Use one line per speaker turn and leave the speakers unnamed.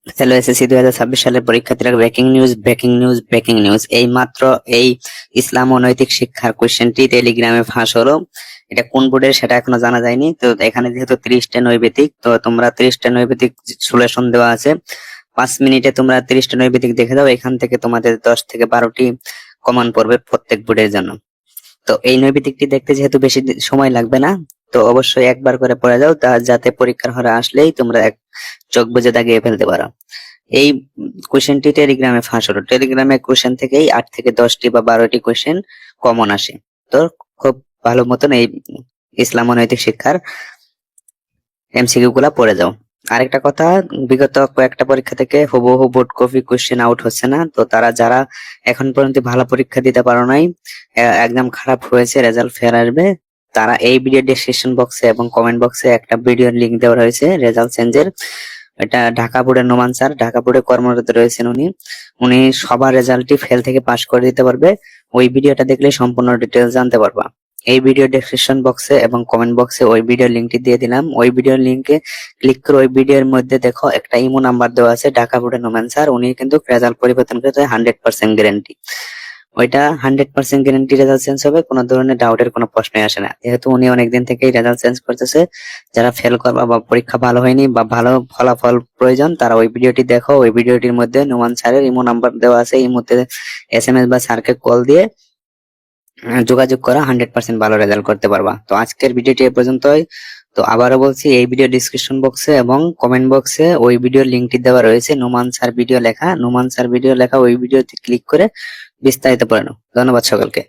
Hello SSC 2026 সালের পরীক্ষার্থীরা, breaking news breaking news breaking news. এই মাত্র এই ইসলাম ও নৈতিক শিক্ষার কোশ্চেনটি টেলিগ্রামে ফাঁস হলো। এটা কোন বোর্ডের সেটা এখনো জানা যায়নি। তো এখানে যেহেতু 30টা নৈবেদিক, তো তোমরা 30টা নৈবেদিক সলিউশন দেওয়া আছে, 5 মিনিটে তোমরা 30টা নৈবেদিক দেখে দাও। এখান থেকে তোমাদের 10 থেকে 12টি কমন পড়বে প্রত্যেক বোর্ডের জন্য। তো এই নৈবেদিকটি দেখতে যেহেতু বেশি সময় লাগবে না, তো অবশ্যই একবার করে পড়ে যাও, যাতে পরীক্ষার হলে আসলেই তোমরা এক চোখ বুজে দাগিয়ে ফেলতে পারো। এই কোশ্চেনটি টেলিগ্রামে ফাঁস হলো। টেলিগ্রামে কোশ্চেন থেকেই 8 থেকে 10টি বা 12টি কোশ্চেন কমন আসে। তো খুব ভালো মতন এই ইসলাম ও নৈতিক শিক্ষার এমসিকিউ গুলা পড়ে যাও। আরেকটা কথা, বিগত কয়েকটা পরীক্ষা থেকে হুবহু বোর্ড কপি কোশ্চেন আউট হচ্ছে না। তো তারা যারা এখন পর্যন্ত ভালো পরীক্ষা দিতে পারো নাই, একদম খারাপ হয়েছে, রেজাল্ট ফের আসবে, তারা এই ভিডিও ডেসক্রিপশন বক্সে এবং কমেন্ট বক্সে একটা ভিডিওর লিংক দেওয়া রয়েছে রেজাল্ট চেঞ্জের। এটা ঢাকা বোর্ডের নোমান স্যার, ঢাকা বোর্ডে কর্মরত রয়েছেন উনি। উনি সবার রেজাল্টই ফেল থেকে পাস করে দিতে পারবে। ওই ভিডিওটা দেখলে সম্পূর্ণ ডিটেলস জানতে পারবা। এই ভিডিও ডেসক্রিপশন বক্সে এবং কমেন্ট বক্সে ওই ভিডিওর লিংকটি দিয়ে দিলাম। ওই ভিডিওর লিংকে ক্লিক করে ওই ভিডিওর মধ্যে দেখো একটা ইমো নাম্বার দেওয়া আছে, ঢাকা বোর্ডের নোমান স্যার। উনি কিন্তু রেজাল্ট পরিবর্তন করতে 100% গ্যারান্টি। ওইটা 100% গ্যারান্টি রেজাল্ট চেঞ্জ হবে, কোনো ধরনের ডাউটের কোনো প্রশ্নই আসে না। যেহেতু উনি অনেকদিন থেকেই রেজাল্ট চেঞ্জ করতেছে, যারা ফেল করবা বা পরীক্ষা ভালো হয়নি বা ভালো ফলাফল প্রয়োজন, তারা ওই ভিডিওটি দেখো। ওই ভিডিওটির মধ্যে নোমান স্যারের ইমো নাম্বার দেওয়া আছে, এই মুহূর্তে SMS বা স্যারকে কল দিয়ে যোগাযোগ করা 100% ভালো রেজাল্ট করতে পারবা। তো আজকের ভিডিওটি এ পর্যন্তই। তো আবারও বলছি, এই ভিডিও ডিসক্রিপশন বক্সে এবং কমেন্ট বক্সে ওই ভিডিওর লিংকটি দেওয়া রয়েছে, নোমান স্যার ভিডিও লেখা, নোমান স্যার ভিডিও লেখা। ওই ভিডিওতে ক্লিক করে বিস্তারিত পড়ে নাও। ধন্যবাদ সকলকে।